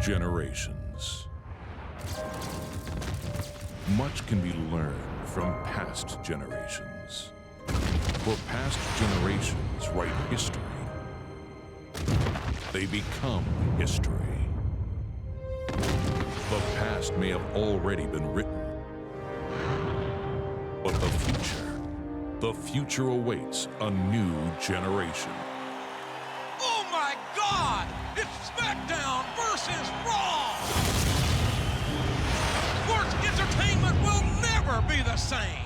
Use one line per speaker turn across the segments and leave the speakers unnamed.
generations. Much can be learned from past generations. For past generations write history. They become history. The past may have already been written, but the future awaits a new generation.
Oh my God! It's SmackDown versus Raw! Sports entertainment will never be the same!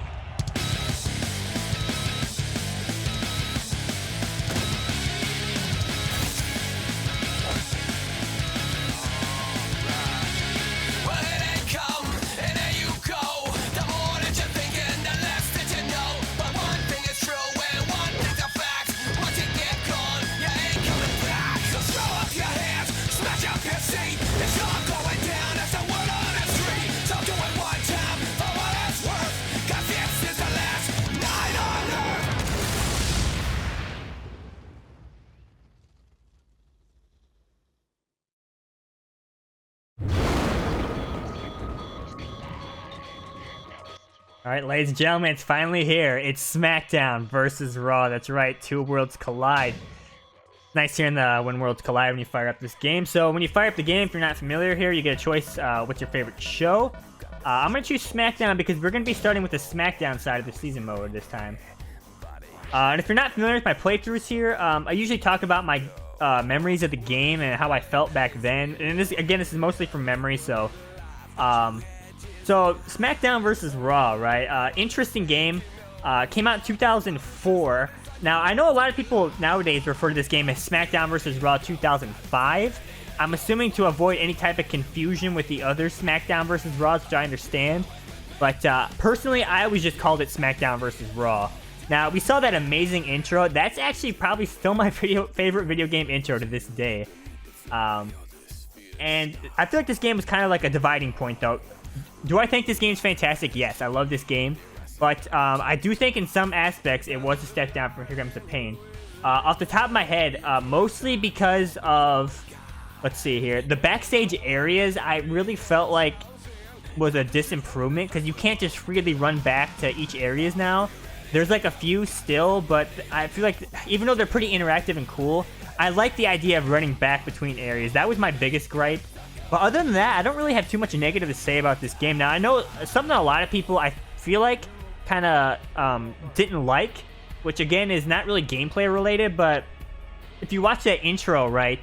All right, ladies and gentlemen, it's finally here. It's SmackDown versus Raw. That's right, two worlds collide. Nice hearing the when worlds collide when you fire up this game. So when you fire up the game, if you're not familiar here, you get a choice. What's your favorite show? I'm going to choose SmackDown because we're going to be starting with the SmackDown side of the season mode this time. And if you're not familiar with my playthroughs here, I usually talk about my memories of the game and how I felt back then. And this is mostly from memory, so... So, SmackDown versus Raw, right? Interesting game. Came out in 2004. Now, I know a lot of people nowadays refer to this game as SmackDown versus Raw 2005. I'm assuming to avoid any type of confusion with the other SmackDown versus Raws, which I understand. But personally, I always just called it SmackDown versus Raw. Now, we saw that amazing intro. That's actually probably still my favorite video game intro to this day. And I feel like this game was kind of like a dividing point, though. Do I think this game's fantastic? Yes, I love this game. But I do think in some aspects it was a step down from Here Comes the Pain. Off the top of my head, mostly because of, let's see here, the backstage areas I really felt like was a disimprovement because you can't just freely run back to each areas now. There's like a few still, but I feel like even though they're pretty interactive and cool, I like the idea of running back between areas. That was my biggest gripe. But other than that, I don't really have too much negative to say about this game. Now, I know something a lot of people, I feel like, kind of didn't like, which again is not really gameplay related, but if you watch that intro, right,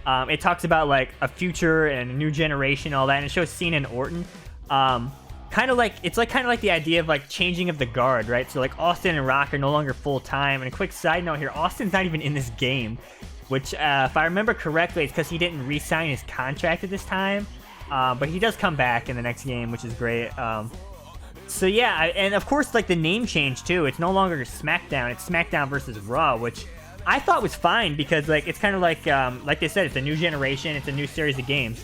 it talks about like a future and a new generation, all that, and it shows Cena and Orton. Kind of like the idea of like changing of the guard, right? So like Austin and Rock are no longer full time. And a quick side note here, Austin's not even in this game. Which, if I remember correctly, it's because he didn't re-sign his contract at this time. But he does come back in the next game, which is great. So yeah, and of course, like the name change too. It's no longer SmackDown. It's SmackDown versus Raw, which I thought was fine because like it's kind of like they said, it's a new generation. It's a new series of games.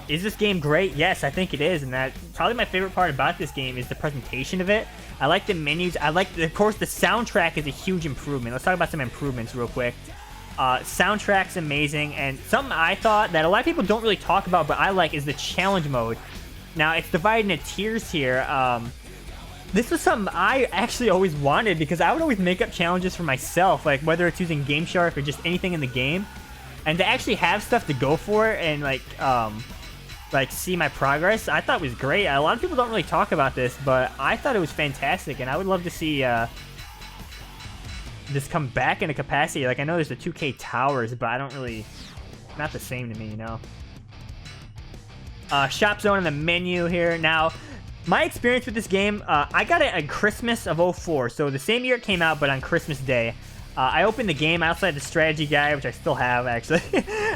Is this game great? Yes, I think it is. And that probably my favorite part about this game is the presentation of it. I like the menus. I like, of course, the soundtrack is a huge improvement. Let's talk about some improvements real quick. Soundtrack's amazing, and something I thought that a lot of people don't really talk about, but I like, is the challenge mode. Now, it's divided into tiers here. This was something I actually always wanted, because I would always make up challenges for myself, like whether it's using Game Shark or just anything in the game. And to actually have stuff to go for and like see my progress, I thought was great. A lot of people don't really talk about this, but I thought it was fantastic, and I would love to see this come back in a capacity. Like, I know there's the 2K towers, but I don't really, not the same to me, you know. Shop zone in the menu here. Now, my experience with this game, I got it on Christmas of 04, so the same year it came out, but on Christmas Day. I opened the game outside the strategy guide, which I still have, actually.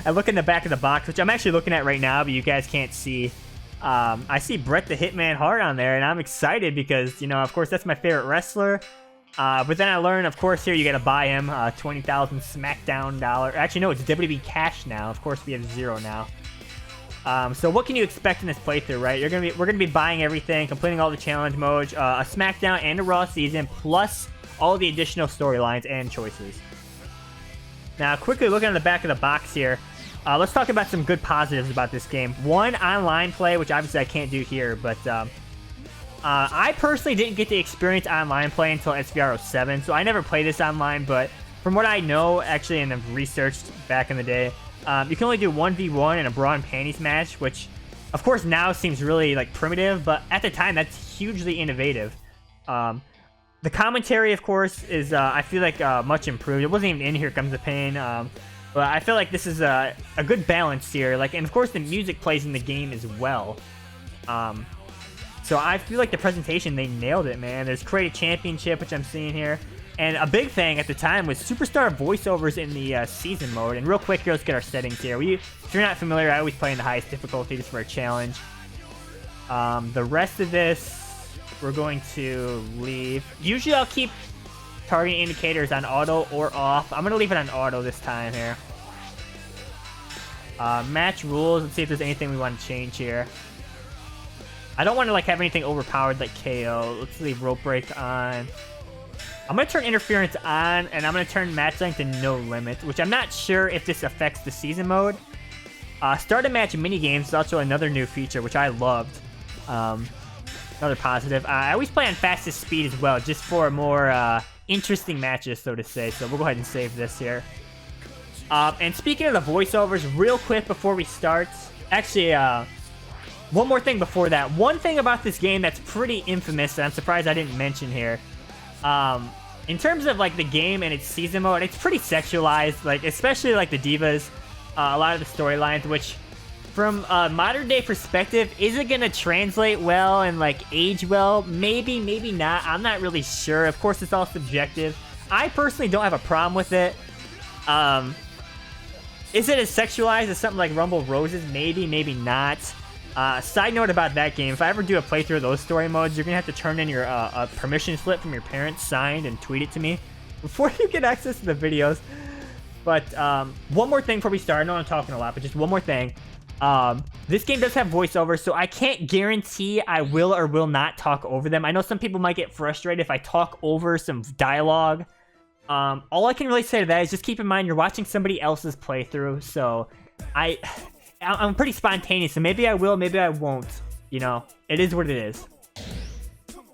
I look in the back of the box, which I'm actually looking at right now, but you guys can't see. I see Bret the Hitman Hart on there, and I'm excited because, you know, of course, that's my favorite wrestler. But then I learned, of course, here you gotta buy him 20,000 SmackDown dollar. Actually, no, it's WWE cash now. Of course, we have 0 now. So what can you expect in this playthrough, right? We're gonna be buying everything, completing all the challenge modes, a SmackDown and a Raw season, plus all the additional storylines and choices. Now, quickly looking at the back of the box here, let's talk about some good positives about this game. One, online play, which obviously I can't do here, but I personally didn't get to experience online play until SVR 07, so I never played this online, but from what I know, actually, and I've researched back in the day, you can only do 1v1 in a bra and panties match, which, of course, now seems really, like, primitive, but at the time, that's hugely innovative. The commentary, of course, is, I feel like, much improved. It wasn't even in Here Comes the Pain, but I feel like this is a good balance here. Like, and of course, the music plays in the game as well. So I feel like the presentation, they nailed it, man. There's Create a Championship, which I'm seeing here. And a big thing at the time was superstar voiceovers in the season mode. And real quick here, let's get our settings here. If you're not familiar, I always play in the highest difficulty just for a challenge. The rest of this, we're going to leave. Usually I'll keep targeting indicators on auto or off. I'm going to leave it on auto this time here. Match rules. Let's see if there's anything we want to change here. I don't want to like have anything overpowered like KO. Let's leave rope break on. I'm going to turn interference on, and I'm going to turn match length to no limit, which I'm not sure if this affects the season mode. Start a match minigames is also another new feature, which I loved. Another positive. I always play on fastest speed as well, just for more interesting matches, so to say. So we'll go ahead and save this here. And speaking of the voiceovers, real quick before we start, actually, one more thing before that. One thing about this game that's pretty infamous that I'm surprised I didn't mention here. In terms of like the game and its season mode, it's pretty sexualized, like especially like the divas, a lot of the storylines, which from a modern day perspective, is it gonna translate well and like age well? Maybe, maybe not. I'm not really sure. Of course, it's all subjective. I personally don't have a problem with it. Is it as sexualized as something like Rumble Roses? Maybe, maybe not. Side note about that game, if I ever do a playthrough of those story modes, you're going to have to turn in your a permission slip from your parents signed and tweet it to me before you get access to the videos. But one more thing before we start. I know I'm talking a lot, but just one more thing. This game does have voiceovers, so I can't guarantee I will or will not talk over them. I know some people might get frustrated if I talk over some dialogue. All I can really say to that is just keep in mind you're watching somebody else's playthrough, so I'm pretty spontaneous, so maybe I will, maybe I won't. You know, it is what it is.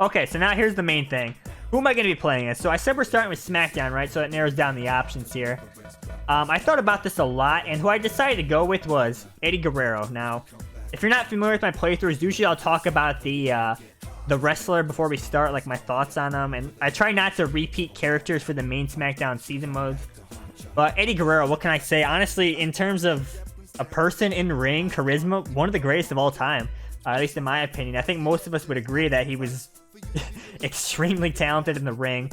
Okay, so now here's the main thing. Who am I going to be playing as? So I said we're starting with SmackDown, right? So that narrows down the options here. I thought about this a lot, and who I decided to go with was Eddie Guerrero. Now, if you're not familiar with my playthroughs, usually I'll talk about the wrestler before we start, like my thoughts on them, and I try not to repeat characters for the main SmackDown season modes. But Eddie Guerrero, what can I say? Honestly, in terms of a person in the ring, charisma, one of the greatest of all time, at least in my opinion. I think most of us would agree that he was extremely talented in the ring.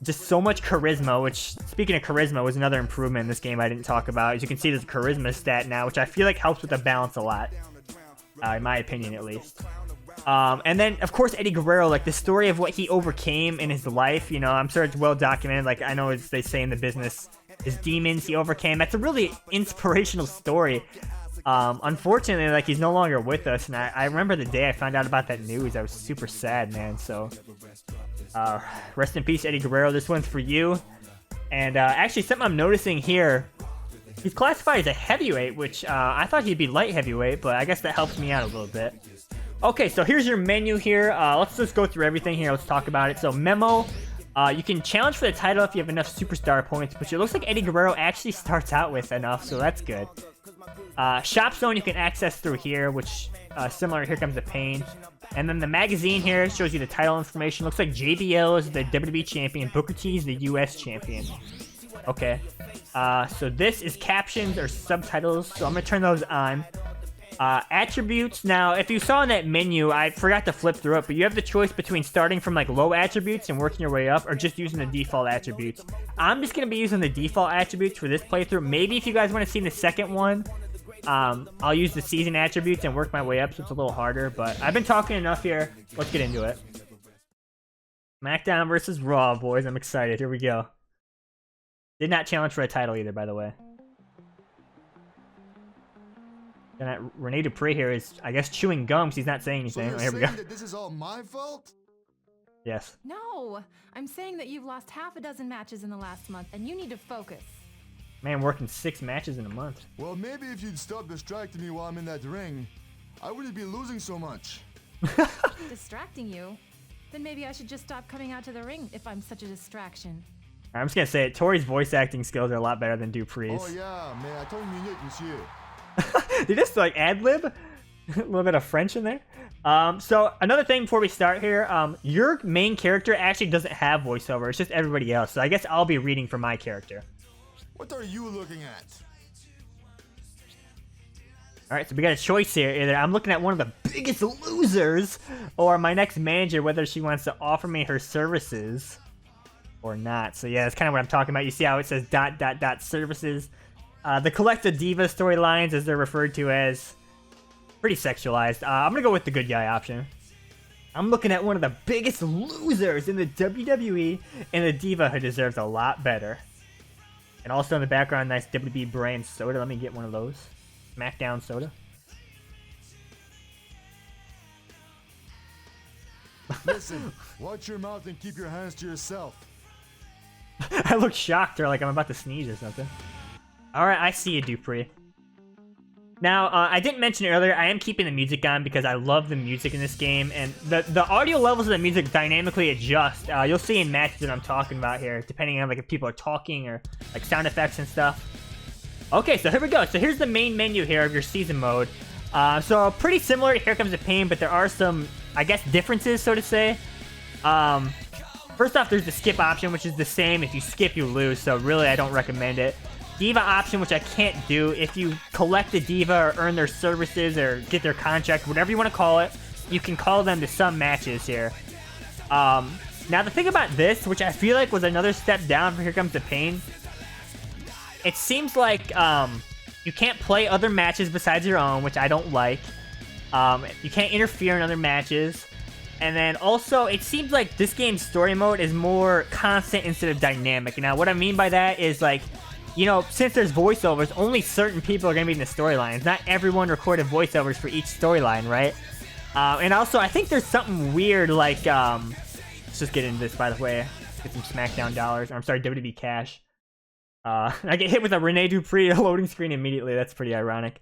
Just so much charisma, which, speaking of charisma, was another improvement in this game I didn't talk about. As you can see, there's a charisma stat now, which I feel like helps with the balance a lot, in my opinion at least. And then, of course, Eddie Guerrero, like the story of what he overcame in his life, you know, I'm sure it's well documented. Like, I know as they say in the business, his demons he overcame. That's a really inspirational story. Unfortunately, like, he's no longer with us, and I remember the day I found out about that news. I was super sad, man. So rest in peace, Eddie Guerrero. This one's for you. And actually, something I'm noticing here, he's classified as a heavyweight, which I thought he'd be light heavyweight, but I guess that helps me out a little bit. Okay, so here's your menu here. Let's just go through everything here. Let's talk about it. So memo, you can challenge for the title if you have enough superstar points, which it looks like Eddie Guerrero actually starts out with enough, so that's good. Shop zone you can access through here, which similar to Here Comes the Pain. And then the magazine here shows you the title information. Looks like JBL is the WWE champion, Booker T is the US champion. Okay, so this is captions or subtitles, so I'm gonna turn those on. Attributes. Now, if you saw in that menu, I forgot to flip through it, but you have the choice between starting from like low attributes and working your way up, or just using the default attributes. I'm just going to be using the default attributes for this playthrough. Maybe if you guys want to see the second one, I'll use the season attributes and work my way up, so it's a little harder, but I've been talking enough here. Let's get into it. SmackDown versus Raw, boys. I'm excited. Here we go. Did not challenge for a title either, by the way. And Rene Dupree here is, I guess, chewing gum because he's not saying anything.
So
here we go.
that this is all my fault?
Yes. No, I'm saying that you've lost half a dozen matches in the last month, and you need to focus.
Man, working 6 matches in a month.
Well, maybe if you'd stop distracting me while I'm in that ring, I wouldn't be losing so much.
Distracting you? Then maybe I should just stop coming out to the ring if I'm such a distraction.
I'm just gonna say it. Tori's voice acting skills are a lot better than Dupree's.
Oh yeah, mais attends une minute, monsieur.
Did you just like ad lib? A little bit of French in there. So another thing before we start here, your main character actually doesn't have voiceover. It's just everybody else. So I guess I'll be reading for my character.
What are you looking at?
All right, so we got a choice here. Either I'm looking at one of the biggest losers, or my next manager, whether she wants to offer me her services or not. So yeah, that's kind of what I'm talking about. You see how it says ... services. The Collective Diva storylines, as they're referred to as, pretty sexualized. I'm gonna go with the good guy option. I'm looking at one of the biggest losers in the WWE, and the diva who deserves a lot better. And also in the background, nice WWE brand soda. Let me get one of those. SmackDown soda.
Listen, watch your mouth and keep your hands to yourself.
I look shocked, or like I'm about to sneeze or something. Alright, I see you, Dupree. Now, I didn't mention earlier, I am keeping the music on because I love the music in this game, and the audio levels of the music dynamically adjust. You'll see in matches that I'm talking about here, depending on like if people are talking or like sound effects and stuff. Okay, so here we go. So here's the main menu here of your season mode. So pretty similar to Here Comes the Pain, but there are some, I guess, differences, so to say. First off, there's the skip option, which is the same. If you skip, you lose, so really I don't recommend it. Diva option, which I can't do. If you collect a diva or earn their services or get their contract, whatever you want to call it, you can call them to some matches here. Now the thing about this, which I feel like was another step down for Here Comes the Pain, it seems like you can't play other matches besides your own, which I don't like. You can't interfere in other matches. And then also, it seems like this game's story mode is more constant instead of dynamic. Now, what I mean by that is like, you know, since there's voiceovers, only certain people are going to be in the storylines. Not everyone recorded voiceovers for each storyline, right? And also, I think there's something weird like, let's just get into this, by the way. Get some SmackDown dollars. Or, I'm sorry, WWE cash. I get hit with a Rene Dupree loading screen immediately. That's pretty ironic.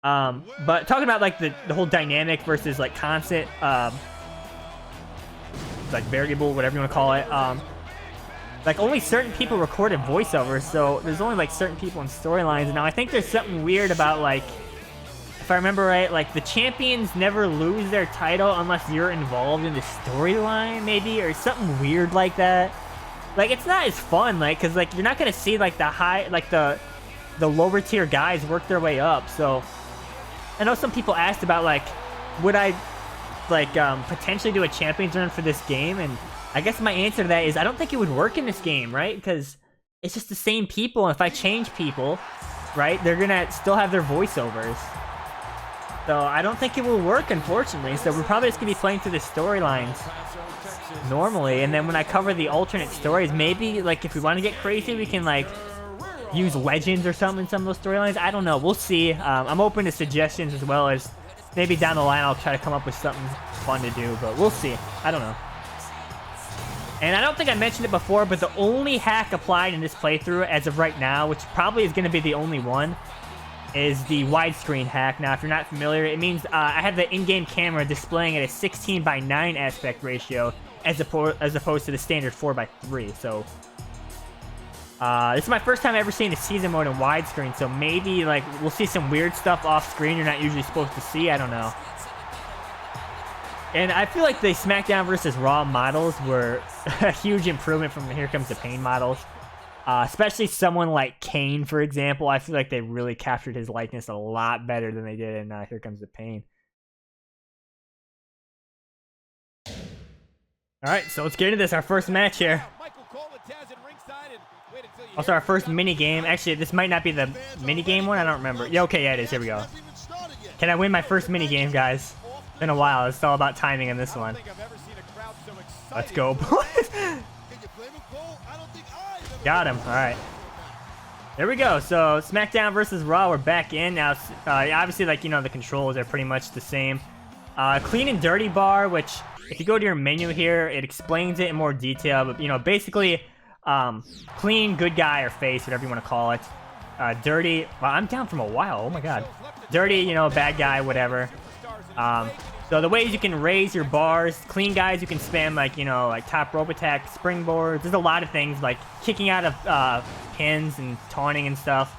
But talking about like the whole dynamic versus like constant, like variable, whatever you want to call it. Like only certain people recorded voiceovers, so there's only like certain people in storylines. Now I think there's something weird about like, if I remember right, like the champions never lose their title unless you're involved in the storyline, maybe, or something weird like that. Like it's not as fun, like, cause like you're not gonna see like the high, like the lower tier guys work their way up. So I know some people asked about like, would I like potentially do a champions run for this game, and I guess my answer to that is I don't think it would work in this game, right? Because it's just the same people, and if I change people, right, they're gonna still have their voiceovers. So I don't think it will work, unfortunately. So we're probably just gonna be playing through the storylines normally, and then when I cover the alternate stories, maybe like if we want to get crazy, we can like use legends or something in some of those storylines. I don't know. We'll see. I'm open to suggestions as well as maybe down the line I'll try to come up with something fun to do, but we'll see. I don't know. And I don't think I mentioned it before, but the only hack applied in this playthrough as of right now, which probably is going to be the only one, is the widescreen hack. Now, if you're not familiar, it means I have the in-game camera displaying at a 16:9 aspect ratio as opposed to the standard 4:3. So this is my first time ever seeing the season mode in widescreen, so maybe like we'll see some weird stuff off screen you're not usually supposed to see. I don't know. And I feel like the SmackDown versus Raw models were a huge improvement from the Here Comes the Pain models. Especially someone like Kane, for example. I feel like they really captured his likeness a lot better than they did in Here Comes the Pain. Alright, so let's get into this. Our first match here. Also, our first mini game. Actually, this might not be the mini game one. I don't remember. Yeah, okay, yeah, it is. Here we go. Can I win my first mini game, guys? It's been a while. It's all about timing in this one. Let's go, boys. Got him. All right. There we go. So SmackDown versus Raw. We're back in now. Obviously, like, you know, the controls are pretty much the same. Clean and dirty bar, which if you go to your menu here, it explains it in more detail. But, you know, basically, Clean, good guy, or face, whatever you want to call it. Dirty, well, I'm down from a while, oh my god. Dirty, you know, bad guy, whatever. So the ways you can raise your bars, clean guys, you can spam like, you know, like top rope attack, springboards. There's a lot of things like kicking out of pins and taunting and stuff.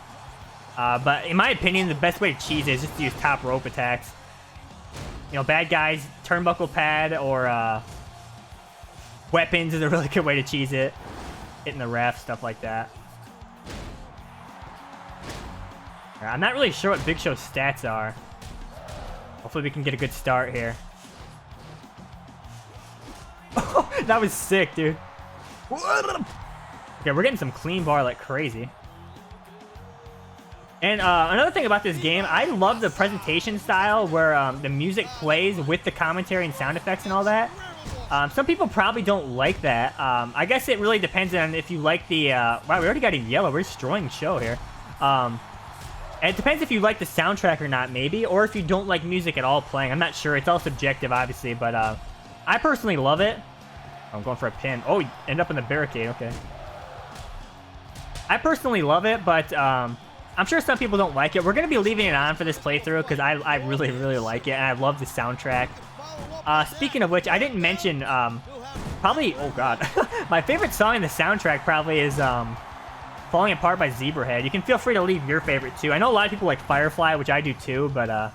But in my opinion, the best way to cheese it is just to use top rope attacks. You know, bad guys, turnbuckle pad or weapons is a really good way to cheese it. Hitting the ref, stuff like that. I'm not really sure what Big Show's stats are. Hopefully we can get a good start here. That was sick, dude. Okay, we're getting some clean bar like crazy. And another thing about this game, I love the presentation style where the music plays with the commentary and sound effects and all that. Some people probably don't like that. I guess it really depends on if you like the... wow, we already got in yellow. We're destroying the show here. It depends if you like the soundtrack or not, maybe, or if you don't like music at all playing. I'm not sure. It's all subjective, obviously, but I personally love it. I'm going for a pin. Oh, end up in the barricade. Okay. I personally love it, but I'm sure some people don't like it. We're going to be leaving it on for this playthrough because I really, really like it, and I love the soundtrack. Speaking of which, I didn't mention, probably, oh god, my favorite song in the soundtrack probably is Falling Apart by Zebrahead. You can feel free to leave your favorite too. I know a lot of people like Firefly, which I do too, but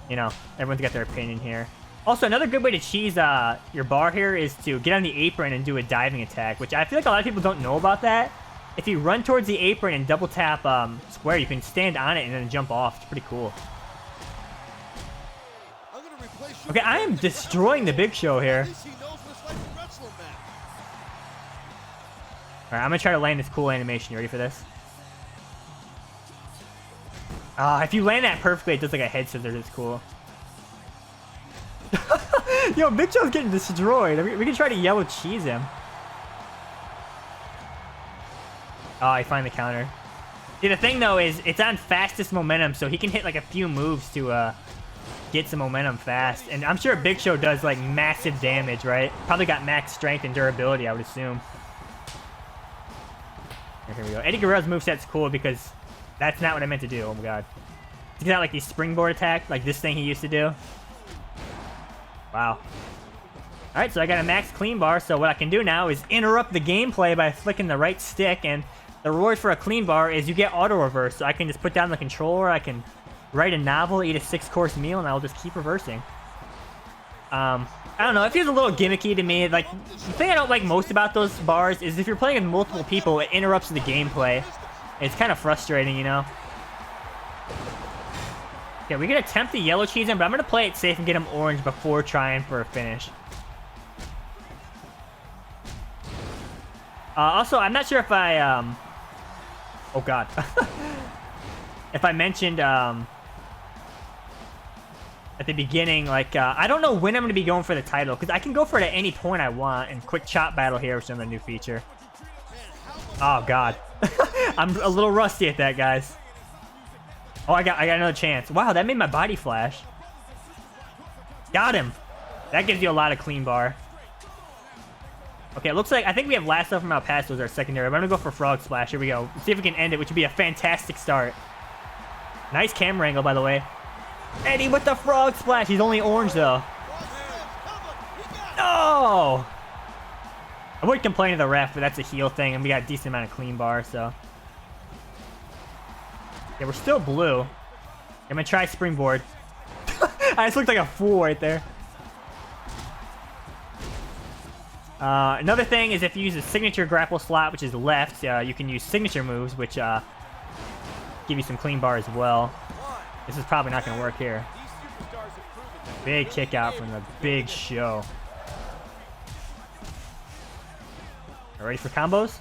you know, everyone's got their opinion here. Also, another good way to cheese your bar here is to get on the apron and do a diving attack, which I feel like a lot of people don't know about that. If you run towards the apron and double tap square, you can stand on it and then jump off. It's pretty cool. Okay, I am destroying the Big Show here. Alright, I'm gonna try to land this cool animation. You ready for this? If you land that perfectly, it does like a head scissors. It's cool. Yo, Big Show's getting destroyed. We can try to yellow cheese him. Oh, he finally countered. See, the thing though is it's on fastest momentum, so he can hit like a few moves to get some momentum fast. And I'm sure Big Show does like massive damage, right? Probably got max strength and durability, I would assume. Here we go. Eddie Guerrero's moveset's cool because that's not what I meant to do. Oh my god. He's got like these springboard attack, like this thing he used to do. Wow. Alright, so I got a max clean bar, so what I can do now is interrupt the gameplay by flicking the right stick, and the reward for a clean bar is you get auto reverse, so I can just put down the controller, I can write a novel, eat a 6-course meal, and I'll just keep reversing. I don't know, it feels a little gimmicky to me. Like, the thing I don't like most about those bars is if you're playing with multiple people, it interrupts the gameplay. It's kind of frustrating, you know? Okay, we can attempt the yellow cheese him, but I'm going to play it safe and get him orange before trying for a finish. Also, I'm not sure if I, oh god. If I mentioned, at the beginning, like, I don't know when I'm going to be going for the title, because I can go for it at any point I want, and quick chop battle here, which is another new feature. Oh, God. I'm a little rusty at that, guys. Oh, I got another chance. Wow, that made my body flash. Got him. That gives you a lot of clean bar. Okay, it looks like, I think we have Lasso from El Paso as our secondary, but I'm going to go for Frog Splash. Here we go. Let's see if we can end it, which would be a fantastic start. Nice camera angle, by the way. Eddie with the Frog Splash. He's only orange, though. No! I would complain to the ref, but that's a heel thing, and we got a decent amount of clean bar, so. Yeah, we're still blue. I'm going to try springboard. I just looked like a fool right there. Another thing is if you use a signature grapple slot, which is left, you can use signature moves, which give you some clean bar as well. This is probably not going to work here. Big kick out from the Big Show. Ready for combos?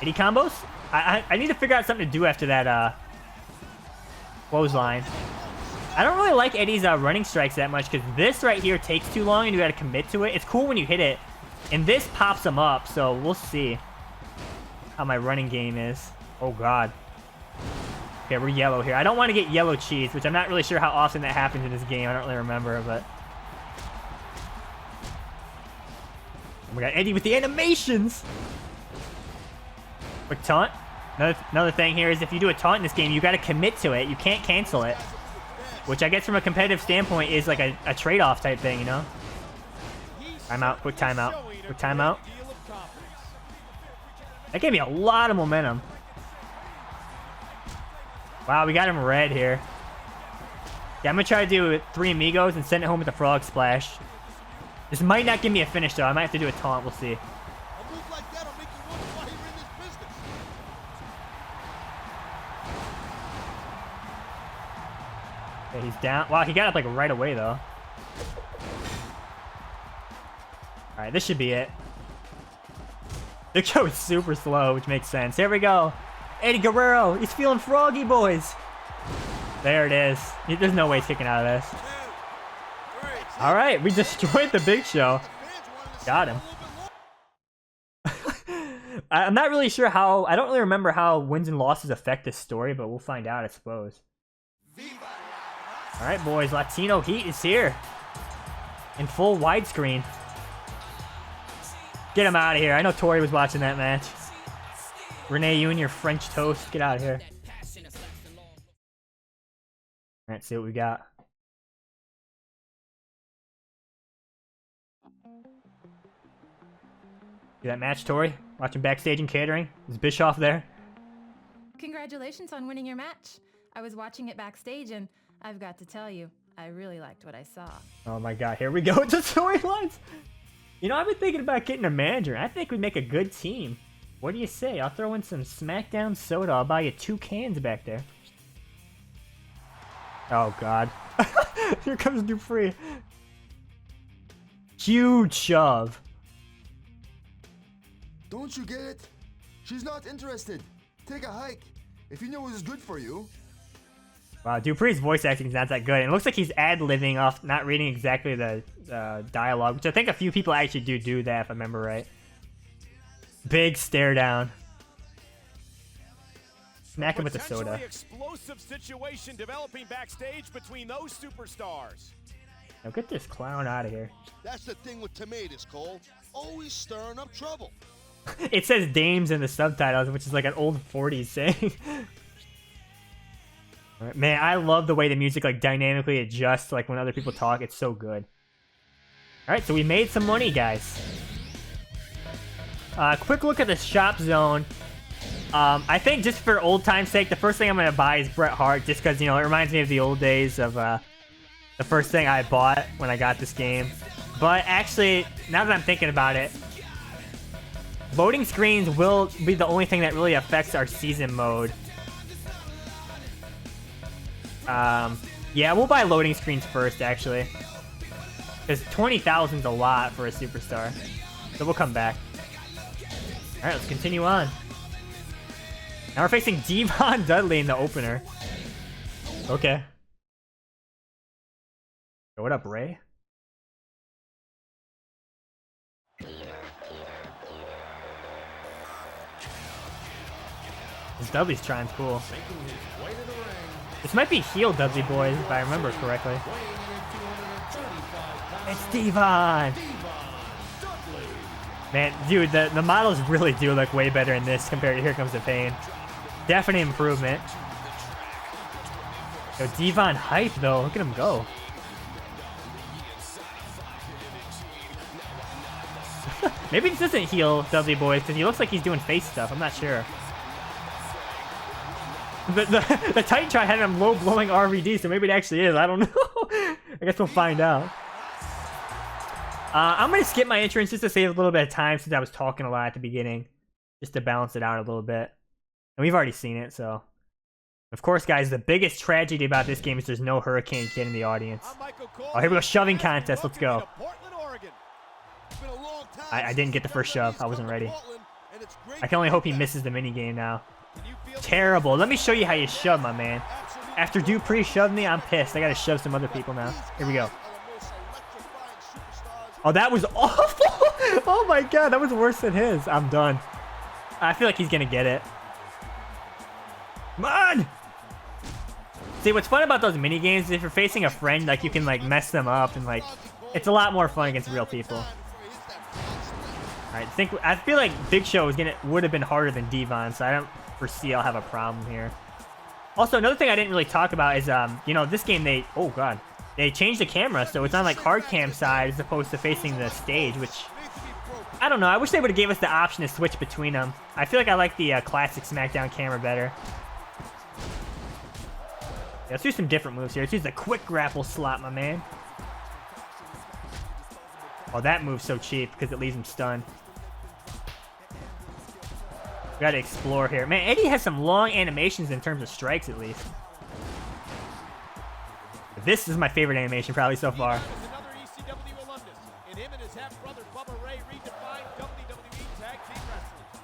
80 combos? I need to figure out something to do after that clothesline. I don't really like Eddie's running strikes that much because this right here takes too long and you gotta commit to it. It's cool when you hit it, and this pops them up, so we'll see how my running game is. Oh god. Okay, we're yellow here. I don't want to get yellow cheese, which I'm not really sure how often that happens in this game. I don't really remember, but We got Eddie with the animations. Quick taunt. Another thing here is if you do a taunt in this game, you got to commit to it. You can't cancel it. Which I guess from a competitive standpoint is like a trade-off type thing, you know? Timeout, quick timeout, quick timeout. That gave me a lot of momentum. Wow, we got him red here. Yeah, I'm going to try to do 3 amigos and send it home with a frog splash. This might not give me a finish, though. I might have to do a taunt. We'll see. Okay, he's down. Wow, he got up like right away, though. Alright, this should be it. The show is super slow, which makes sense. Here we go. Eddie Guerrero. He's feeling froggy, boys. There it is. There's no way he's kicking out of this. Alright, we destroyed the Big Show. Got him. I'm not really sure how... I don't really remember how wins and losses affect this story, but we'll find out, I suppose. Alright, boys. Latino Heat is here. In full widescreen. Get him out of here. I know Tori was watching that match. Renee, you and your French toast. Get out of here. Alright, see what we got. See that match, Tori? Watching backstage and catering? Is Bischoff there?
Congratulations on winning your match. I was watching it backstage, and I've got to tell you, I really liked what I saw.
Oh my god, here we go with the storylines. You know, I've been thinking about getting a manager. I think we'd make a good team. What do you say? I'll throw in some SmackDown soda. I'll buy you 2 cans back there. Oh god. Here comes Dupree. Huge shove.
Don't you get it? She's not interested. Take a hike. If you know what is good for you.
Wow, Dupree's voice acting is not that good. It looks like he's ad-libbing off, not reading exactly the dialogue, which I think a few people actually do that, if I remember right. Big stare down. Smack him with the soda.
Explosive situation developing backstage between those superstars.
Now get this clown out of here.
That's the thing with tomatoes, Cole. Always stirring up trouble.
It says dames in the subtitles, which is like an old 40s saying. Right, man, I love the way the music like dynamically adjusts like when other people talk. It's so good. Alright, so we made some money, guys. Quick look at the shop zone. I think just for old time's sake, the first thing I'm going to buy is Bret Hart, just because, you know, it reminds me of the old days of the first thing I bought when I got this game. But actually, now that I'm thinking about it, loading screens will be the only thing that really affects our season mode. Yeah, we'll buy loading screens first, actually. Because 20,000 is a lot for a superstar. So we'll come back. Alright, let's continue on. Now we're facing Devon Dudley in the opener. Okay. Yo, what up, Ray? This Dudley's trine's cool. This might be heel Dudley, boys, if I remember correctly. It's Devon! Man, dude, the models really do look way better in this compared to Here Comes the Pain. Definite improvement. Yo, Devon hype, though. Look at him go. Maybe this isn't heel Dudley, boys, because he looks like he's doing face stuff. I'm not sure. The Titantron had him low blowing RVD, so maybe it actually is. I don't know. I guess we'll find out. I'm going to skip my entrance just to save a little bit of time since I was talking a lot at the beginning. Just to balance it out a little bit. And we've already seen it, so. Of course, guys, the biggest tragedy about this game is there's no Hurricane Kid in the audience. Oh, here we go. Shoving contest. Let's go. I didn't get the first shove. I wasn't ready. I can only hope he misses the minigame now. Terrible. Let me show you how you shove, my man. After Dupree shoved me, I'm pissed. I gotta shove some other people now. Here we go. Oh, that was awful. Oh my god, that was worse than his. I'm done. I feel like he's gonna get it. Come on! See, what's fun about those mini games is if you're facing a friend, like, you can, like, mess them up and, like, it's a lot more fun against real people. I feel like Big Show would have been harder than Devon, so I don't foresee I'll have a problem here. Also, another thing I didn't really talk about is, you know, this game they changed the camera, so it's on like hard cam side as opposed to facing the stage, which I don't know. I wish they would have gave us the option to switch between them. I feel like I like the classic SmackDown camera better. Yeah, let's do some different moves here. Let's use the quick grapple slot, my man. Oh, that move's so cheap because it leaves him stunned. We gotta explore here. Man, Eddie has some long animations in terms of strikes, at least. This is my favorite animation probably so far.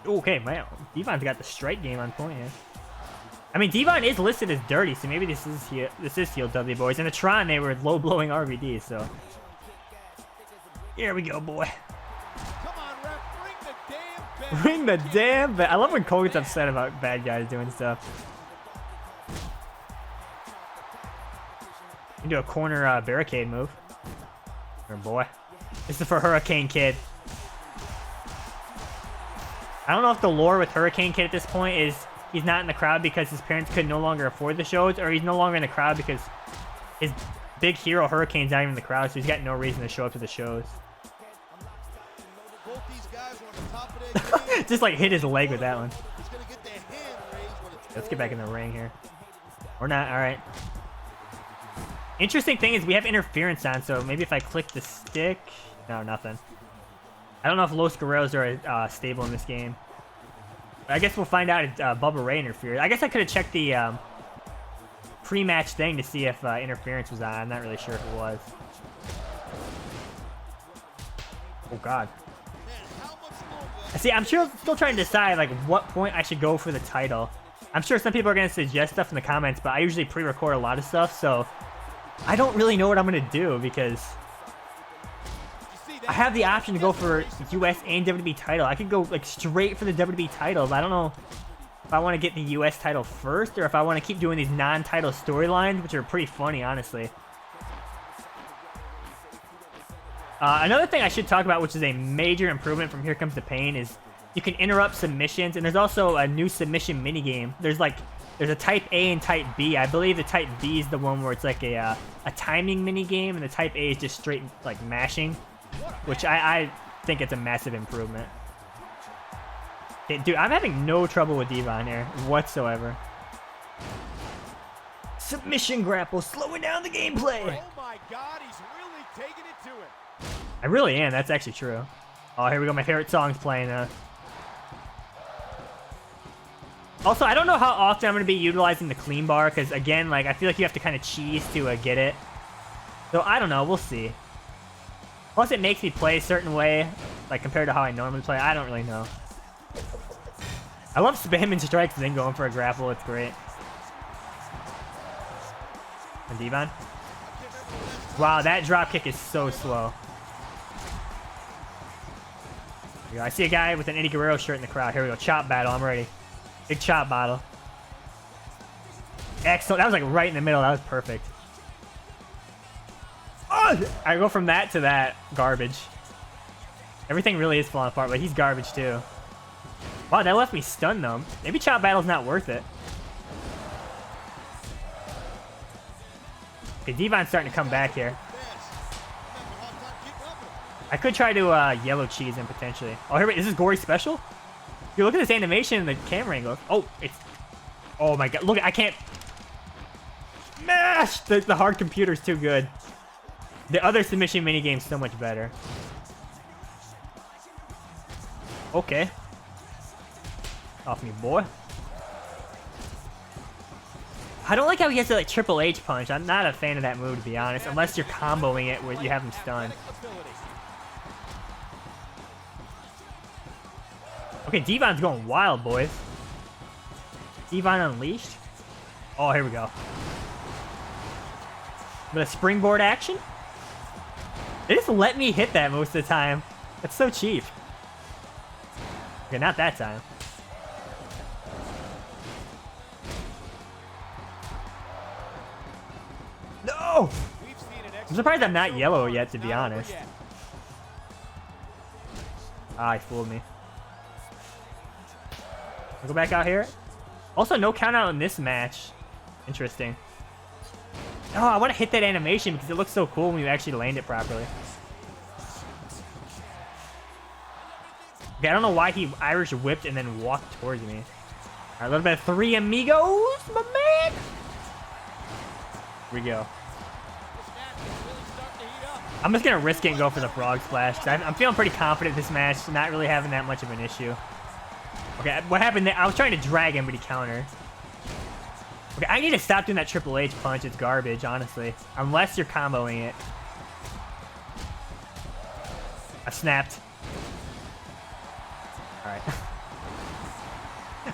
Okay, man. Devon's got the strike game on point here. I mean, Devon is listed as dirty, so maybe this is heel W boys. In the Tron, they were low blowing RVD, so here we go, boy.
Come on, ref,
Ring the damn bell. I love when Cole gets upset about bad guys doing stuff. You can do a corner barricade move. Here, boy. This is for Hurricane Kid. I don't know if the lore with Hurricane Kid at this point is he's not in the crowd because his parents could no longer afford the shows, or he's no longer in the crowd because his big hero Hurricane's not even in the crowd, so he's got no reason to show up to the shows.
Both these guys are on the top of their game.
Just like hit his leg with that one.
He's gonna get their hand raised when it's
Let's get back in the ring here. Or not, alright. Interesting thing is we have interference on, so maybe if I click the stick... No, nothing. I don't know if Los Guerreros are stable in this game. But I guess we'll find out if Bubba Ray interfered. I guess I could have checked the pre-match thing to see if interference was on. I'm not really sure if it was. Oh, God. See, I'm still trying to decide like what point I should go for the title. I'm sure some people are going to suggest stuff in the comments, but I usually pre-record a lot of stuff, so I don't really know what I'm going to do because I have the option to go for US and WWE title. I could go like straight for the WWE title, but I don't know if I want to get the US title first or if I want to keep doing these non-title storylines, which are pretty funny, honestly. Another thing I should talk about, which is a major improvement from Here Comes the Pain, is you can interrupt submissions, and there's also a new submission minigame. There's a Type A and Type B. I believe the Type B is the one where it's like a timing minigame, and the Type A is just straight like mashing, which I think it's a massive improvement. Okay, dude, I'm having no trouble with Devon here whatsoever. Submission grapple, slowing down the gameplay.
Oh my God, he's really taking it to him.
I really am. That's actually true. Oh, here we go. My favorite song's playing. Also, I don't know how often I'm going to be utilizing the clean bar because, again, like I feel like you have to kind of cheese to get it. So I don't know. We'll see. Plus, it makes me play a certain way, like compared to how I normally play. I don't really know. I love spamming strikes and then going for a grapple. It's great. And Devon. Wow, that drop kick is so slow. Here we go. I see a guy with an Eddie Guerrero shirt in the crowd. Here we go. Chop battle. I'm ready. Big chop battle. Excellent. That was like right in the middle. That was perfect. Oh! I go from that to that. Garbage. Everything really is falling apart, but he's garbage too. Wow, that left me stunned though. Maybe chop battle's not worth it. Okay, Devon's starting to come back here. I could try to yellow cheese him potentially. Oh, here, wait, is this Gory special? Dude, look at this animation in the camera angle. Oh, it's... Oh my God, look, I can't... Mash! The hard computer's too good. The other submission minigame's so much better. Okay. Off me, boy. I don't like how he has the like Triple H punch. I'm not a fan of that move, to be honest, unless you're comboing it where you have him stunned. Okay, Devon's going wild, boys. Devon unleashed. Oh, here we go. With a springboard action? They just let me hit that most of the time. That's so cheap. Okay, not that time. No! I'm surprised I'm not yellow yet, to be honest. Ah, he fooled me. I'll go back out here. Also, no count out in this match. Interesting. Oh, I want to hit that animation because it looks so cool when you actually land it properly. Okay, I don't know why he Irish whipped and then walked towards me. All right, a little bit of Three Amigos, my man. Here we go. I'm just going to risk it and go for the frog splash. I'm feeling pretty confident this match, not really having that much of an issue. Okay, what happened there? I was trying to drag him, but he countered. Okay, I need to stop doing that Triple H punch. It's garbage, honestly. Unless you're comboing it. I snapped. Alright.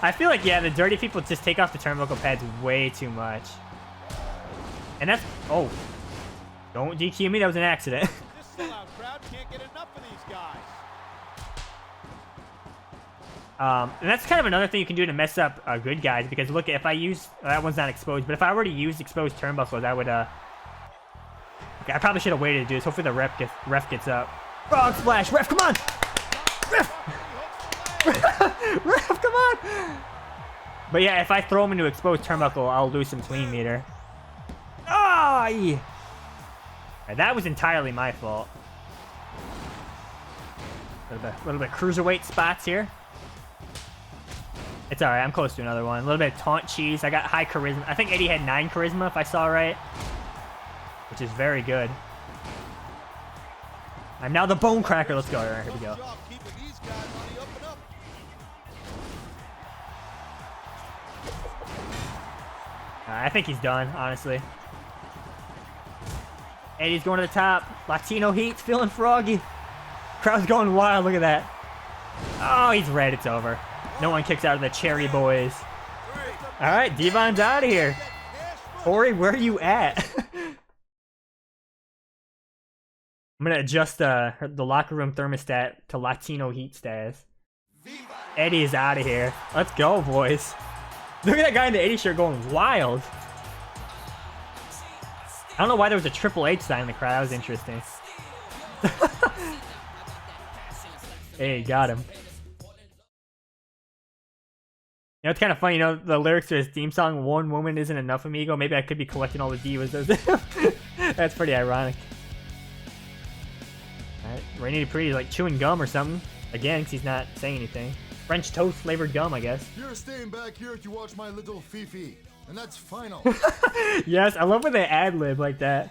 I feel like, yeah, the dirty people just take off the turnbuckle pads way too much. And that's... Oh. Don't DQ me, that was an accident.
This sellout crowd can't get enough of these guys.
And that's kind of another thing you can do to mess up good guys, because look, if I use... that one's not exposed, but if I were to use exposed turnbuckles, I would... Okay, I probably should have waited to do this. Hopefully the ref gets up. Frog splash! Ref, come on! Ref! Ref, come on! But yeah, if I throw him into exposed turnbuckle, I'll lose some clean meter. Ah! Oh, right, that was entirely my fault. A little bit cruiserweight spots here. It's alright, I'm close to another one. A little bit of taunt cheese. I got high charisma. I think Eddie had 9 charisma, if I saw right. Which is very good. I'm now the bone cracker. Let's go. All right, here we go. I think he's done, honestly. Eddie's going to the top. Latino heat's feeling froggy. Crowd's going wild. Look at that. Oh, he's red. It's over. No one kicks out of the Cherry Boys. All right, Devon's out of here. Corey, where are you at? I'm going to adjust the locker room thermostat to Latino heat status. Eddie is out of here. Let's go, boys. Look at that guy in the 80 shirt going wild. I don't know why there was a Triple H sign in the crowd. That was interesting. Hey, got him. You know, it's kind of funny, you know, the lyrics to his theme song, "One woman isn't enough, amigo." Maybe I could be collecting all the divas. That's pretty ironic. Alright, Rainy Dupree's like chewing gum or something. Again, because he's not saying anything. French toast flavored gum, I guess.
You're staying back here to watch my little Fifi, and that's final.
Yes, I love when they ad-lib like that.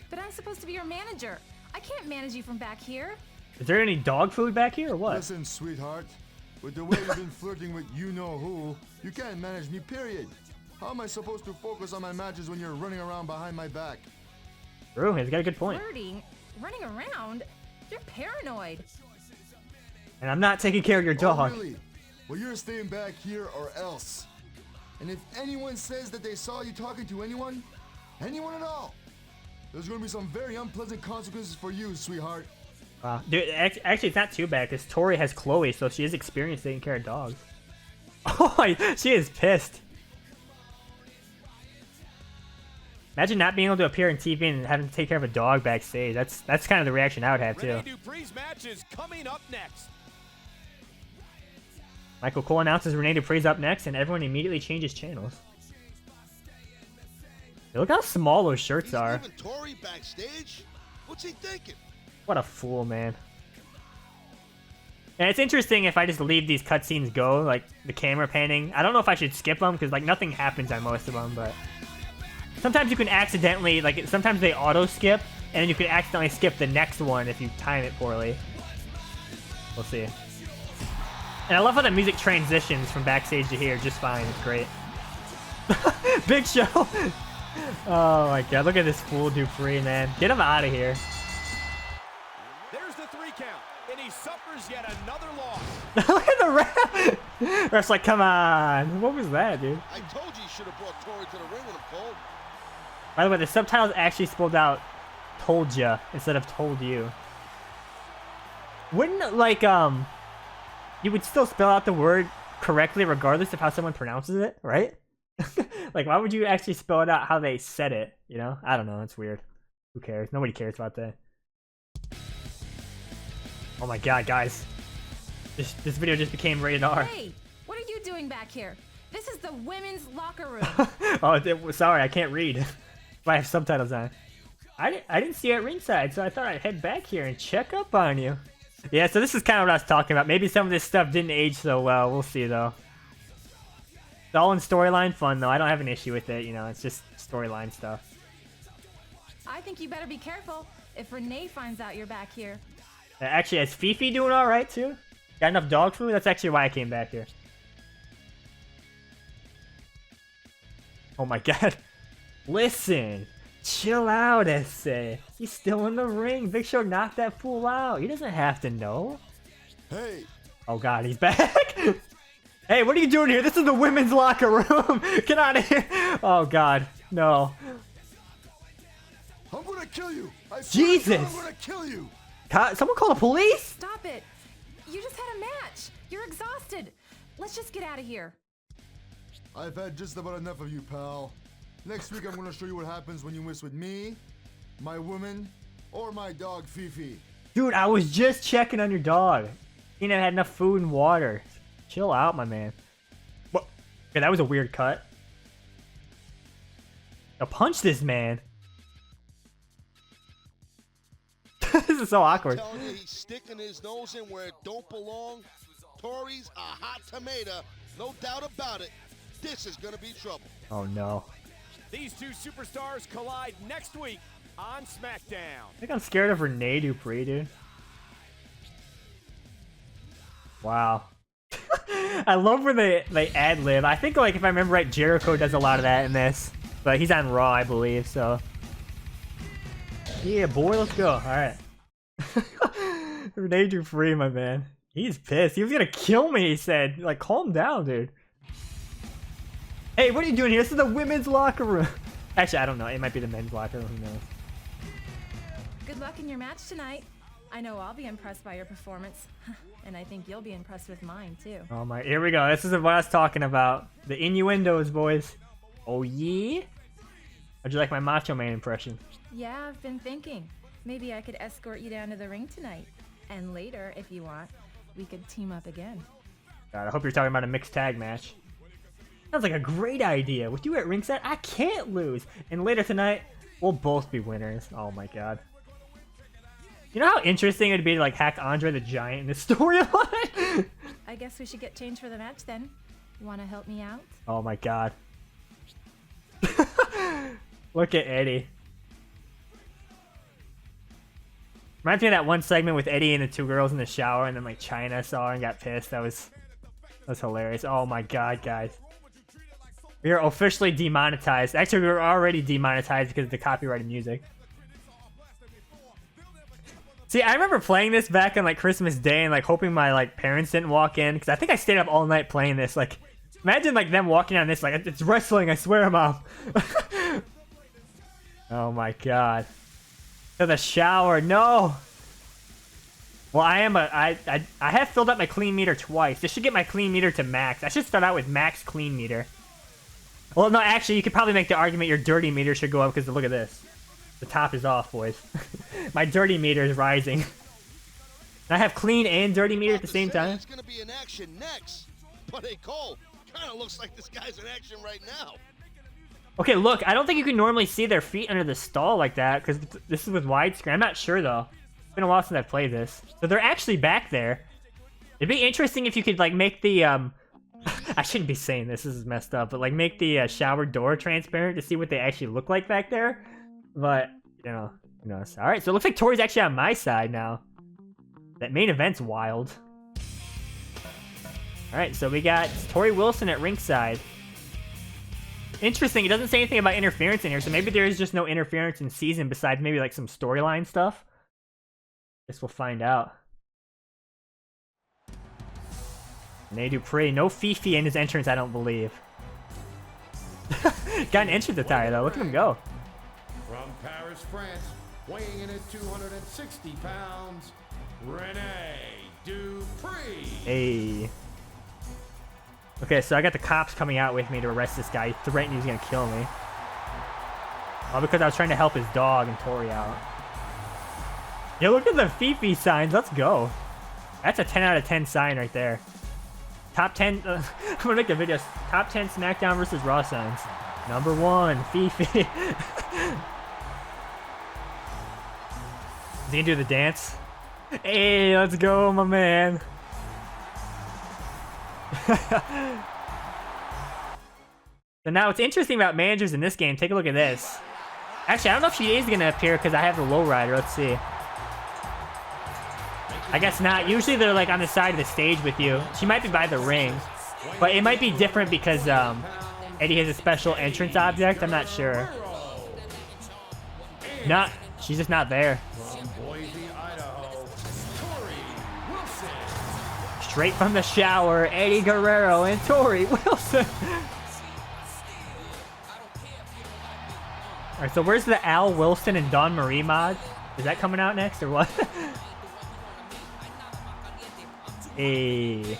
But I'm supposed to be your manager. I can't manage you from back here.
Is there any dog food back here or what?
Listen, sweetheart. With the way you've been flirting with you-know-who, you can't manage me, period. How am I supposed to focus on my matches when you're running around behind my back?
True, he's got a good point.
Flirting? Running around? You're paranoid.
And I'm not taking care of your dog.
Oh, really? Well, you're staying back here or else. And if anyone says that they saw you talking to anyone at all, there's going to be some very unpleasant consequences for you, sweetheart.
Wow. Dude, actually, it's not too bad because Tori has Chloe, so she is experienced taking care of dogs. Oh, she is pissed. Imagine not being able to appear on TV and having to take care of a dog backstage. That's kind of the reaction I would have too.
Rene Dupree's match is coming up next.
Michael Cole announces Rene Dupree's up next, and everyone immediately changes channels. Hey, look how small those shirts are.
Even Tori backstage? What's he thinking?
What a fool, man. And it's interesting if I just leave these cutscenes go, like the camera panning. I don't know if I should skip them because like nothing happens on most of them, but sometimes you can accidentally, like sometimes they auto skip, and then you can accidentally skip the next one if you time it poorly. We'll see. And I love how the music transitions from backstage to here just fine. It's great. Big Show. Oh my god, look at this fool Dupree, man. Get him out of here.
There's the 3 count, and he suffers yet another loss.
Look at the ref. Ref's like, come on. What was that, dude?
I told you should have brought Tori to the ring with him, Cole.
By the way, the subtitles actually spelled out "told ya" instead of "told you." Wouldn't like you would still spell out the word correctly regardless of how someone pronounces it, right? Like, why would you actually spell it out how they said it? You know, I don't know. It's weird. Who cares? Nobody cares about that. Oh my god, guys. This video just became rated R.
Hey, what are you doing back here? This is the women's locker room.
Oh, sorry, I can't read. I have subtitles on. I didn't see you at ringside, so I thought I'd head back here and check up on you. Yeah, so this is kind of what I was talking about. Maybe some of this stuff didn't age so well. We'll see, though. It's all in storyline fun, though. I don't have an issue with it. You know, it's just storyline stuff.
I think you better be careful if Renee finds out you're back here.
Actually, is Fifi doing all right, too? Got enough dog food? That's actually why I came back here. Oh, my God. Listen. Chill out, SA. He's still in the ring. Big Show knocked that fool out. He doesn't have to know.
Hey,
Oh God, he's back. Hey, what are you doing here? This is the women's locker room. Get out of here. Oh God, no.
I'm gonna kill you. I swear to
Jesus.
God, I'm gonna kill you.
Someone call the police?
Stop it. You just had a match. You're exhausted. Let's just get out of here.
I've had just about enough of you, pal. Next week, I'm gonna show you what happens when you mess with me, my woman, or my dog, Fifi.
Dude, I was just checking on your dog. He never had enough food and water. Chill out, my man. What? Okay, that was a weird cut. Now punch this man. This is so awkward.
I'm telling you, he's sticking his nose in where it don't belong. Tori's a hot tomato, no doubt about it. This is gonna be trouble.
Oh no.
These two superstars collide next week on SmackDown.
I think I'm scared of Rene Dupree, dude. Wow. I love where they ad-lib. I think, like, if I remember right, Jericho does a lot of that in this. But he's on Raw, I believe, so. Yeah, boy, let's go. Alright. Rene Dupree, my man. He's pissed. He was gonna kill me, he said. Like, calm down, dude. Hey, what are you doing here? This is the women's locker room. Actually, I don't know. It might be the men's locker room. Who knows?
Good luck in your match tonight. I know I'll be impressed by your performance. And I think you'll be impressed with mine, too.
Oh my, here we go. This is what I was talking about. The innuendos, boys. Oh, yeah? How'd you like my Macho Man impression?
Yeah, I've been thinking. Maybe I could escort you down to the ring tonight. And later, if you want, we could team up again.
God, I hope you're talking about a mixed tag match. Sounds like a great idea. With you at ringside, I can't lose. And later tonight, we'll both be winners. Oh my God. You know how interesting it'd be to like hack Andre the Giant in this storyline?
I guess we should get changed for the match then. Want to help me out?
Oh my God. Look at Eddie. Reminds me of that one segment with Eddie and the two girls in the shower, and then like China saw her and got pissed. That was hilarious. Oh my God, guys. We are officially demonetized. Actually, we were already demonetized because of the copyrighted music. See, I remember playing this back on like Christmas Day and like hoping my like parents didn't walk in, because I think I stayed up all night playing this. Like, imagine like them walking on this like, it's wrestling, I swear, Mom. Oh my God. To the shower, no. Well, I have filled up my clean meter twice. This should get my clean meter to max. I should start out with max clean meter. Well, no, actually, you could probably make the argument your dirty meter should go up, because look at this. The top is off, boys. My dirty meter is rising. I have clean and dirty meter at the same time.
It's gonna be in action next. But hey, Cole, kind of looks like this guy's in action right now.
Okay, look, I don't think you can normally see their feet under the stall like that, because this is with widescreen. I'm not sure, though. It's been a while since I've played this. So they're actually back there. It'd be interesting if you could, like, make the, I shouldn't be saying this is messed up, but, like, make the shower door transparent to see what they actually look like back there. But, you know, who knows. Alright, so it looks like Tori's actually on my side now. That main event's wild. Alright, so we got Tori Wilson at ringside. Interesting, it doesn't say anything about interference in here, so maybe there is just no interference in season besides maybe like some storyline stuff. Guess we'll find out. Rene Dupree, no Fifi in his entrance, I don't believe. Got an entrance attire though, look at him go.
From Paris, France, weighing in at 260 pounds, Rene Dupree.
Hey. Okay, so I got the cops coming out with me to arrest this guy. He threatened he was gonna kill me. All because I was trying to help his dog and Tori out. Yeah, look at the Fifi signs. Let's go. That's a 10 out of 10 sign right there. Top 10. I'm gonna make a video. Top 10 SmackDown versus Raw signs. Number 1, Fifi. Is he gonna do the dance? Hey, let's go, my man. So now what's interesting about managers in this game, take a look at this. Actually, I don't know if she is gonna appear because I have the lowrider. Let's see. I guess not. Usually they're like on the side of the stage with you. She might be by the ring, but it might be different because Eddie has a special entrance object. I'm not sure. Not. She's just not there. Straight from the shower, Eddie Guerrero and Tori Wilson. Alright, so where's the Al Wilson and Dawn Marie mod? Is that coming out next or what? Hey.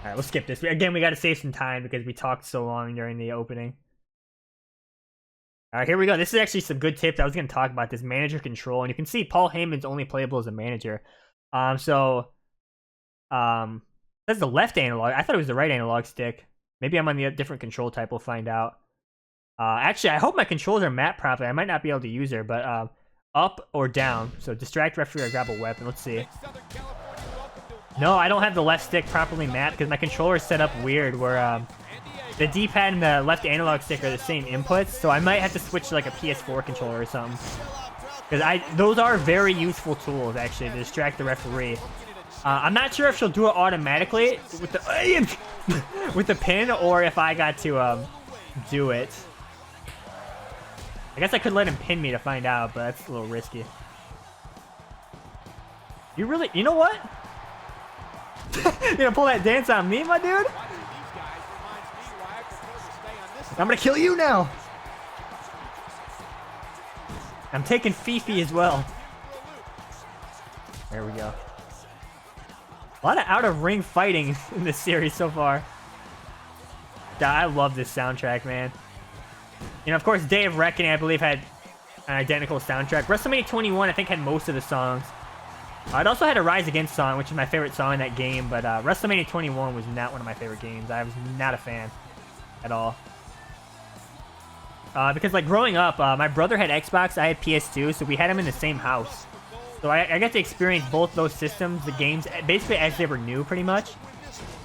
Alright, we'll skip this. Again, we gotta save some time because we talked so long during the opening. Alright, here we go. This is actually some good tips. I was gonna talk about this manager control, and you can see Paul Heyman's only playable as a manager. That's the left analog. I thought it was the right analog stick. Maybe I'm on the different control type. We'll find out. Actually, I hope my controls are mapped properly. I might not be able to use her, but up or down. So distract referee or grab a weapon. Let's see. No, I don't have the left stick properly mapped because my controller is set up weird where the D-pad and the left analog stick are the same inputs. So I might have to switch to like a PS4 controller or something. Because those are very useful tools, actually, to distract the referee. I'm not sure if she'll do it automatically with the with the pin or if I got to do it. I guess I could let him pin me to find out, but that's a little risky. You know what? You gonna pull that dance on me, my dude? I'm gonna kill you now. I'm taking Fifi as well. There we go. A lot of out-of-ring fighting in this series so far. I love this soundtrack, man. You know, of course, Day of Reckoning, I believe, had an identical soundtrack. WrestleMania 21, I think, had most of the songs. It also had a Rise Against song, which is my favorite song in that game, but WrestleMania 21 was not one of my favorite games. I was not a fan at all. Because, like, growing up, my brother had Xbox, I had PS2, so we had them in the same house. So I got to experience both those systems, the games, basically as they were new, pretty much.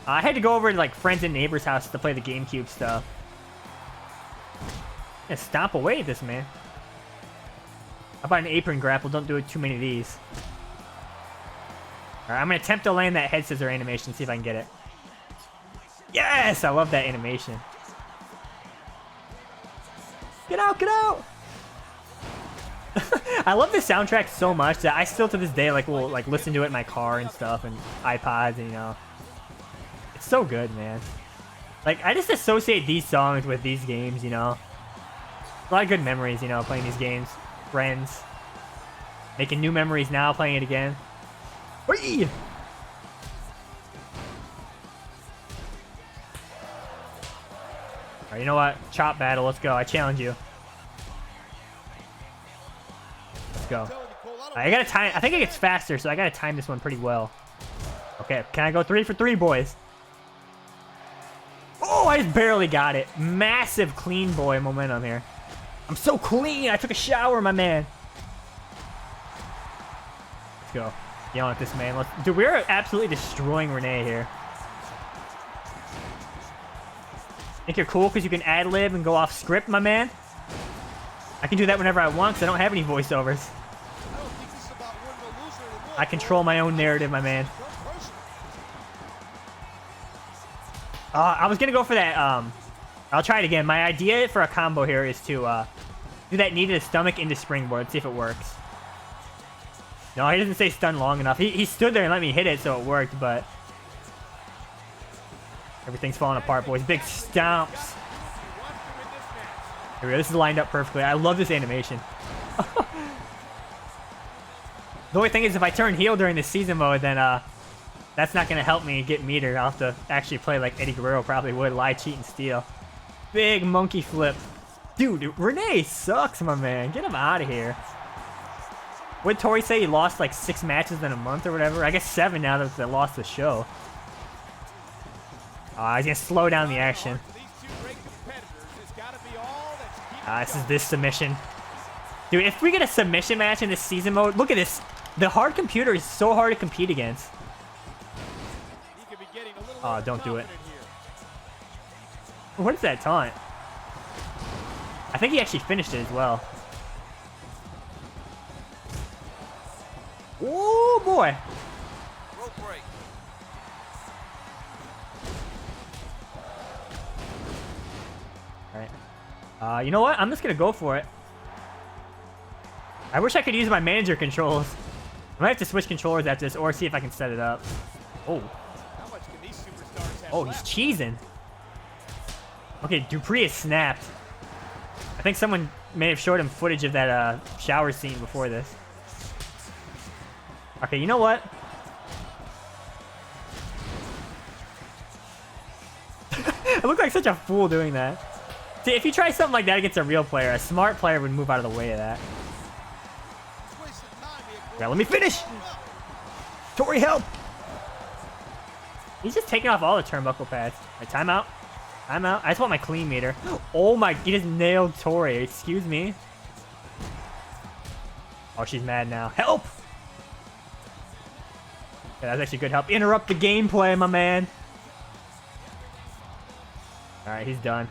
I had to go over to, like, friends and neighbors' house to play the GameCube stuff. Yeah, stomp away at this, man. How about an apron grapple? Don't do it too many of these. Alright, I'm going to attempt to land that head scissor animation, see if I can get it. Yes! I love that animation. Get out, get out! I love this soundtrack so much that I still to this day will listen to it in my car and stuff and iPods and, you know. It's so good, man. Like, I just associate these songs with these games, you know. A lot of good memories, you know, playing these games. Friends. Making new memories now, playing it again. Whee! Alright, you know what? Chop battle, let's go. I challenge you. Let's go. I gotta time. I think it gets faster, so I gotta time this one pretty well. Okay, can I go 3 for 3, boys? Oh, I just barely got it. Massive clean boy momentum here. I'm so clean. I took a shower, my man. Let's go. Yelling at this man. Dude, we're absolutely destroying Renee here. Think you're cool because you can ad-lib and go off script, my man? I can do that whenever I want because I don't have any voiceovers. I control my own narrative, my man. I was going to go for that. I'll try it again. My idea for a combo here is to do that knee to the stomach into springboard. See if it works. No, he doesn't stay stunned long enough. He stood there and let me hit it, so it worked, but everything's falling apart, boys. Big stomps. Here we go. This is lined up perfectly. I love this animation. The only thing is, if I turn heel during the season mode, then that's not going to help me get meter. I'll have to actually play like Eddie Guerrero probably would. Lie, cheat, and steal. Big monkey flip. Dude, Renee sucks, my man. Get him out of here. What did Tori say? He lost like 6 matches in a month or whatever. I guess 7 now that they lost the show. He's gonna slow down the action. This is this submission. Dude, if we get a submission match in this season mode, look at this. The hard computer is so hard to compete against. Oh, don't do it. What is that taunt? I think he actually finished it as well. Oh boy.
Rope break.
Alright. You know what? I'm just gonna go for it. I wish I could use my manager controls. I might have to switch controllers after this or see if I can set it up. Oh.
How much can these superstars have
Oh, he's
left?
cheesing. Okay, Dupree is snapped. I think someone may have showed him footage of that shower scene before this. Okay, you know what? I look like such a fool doing that. See, if you try something like that against a real player, a smart player would move out of the way of that. Okay, let me finish! Tori, help! He's just taking off all the turnbuckle pads. Right, timeout. Timeout. I just want my clean meter. Oh my, he just nailed Tori. Excuse me. Oh, she's mad now. Help! Yeah, that's actually good help. Interrupt the gameplay, my man. Alright, he's done.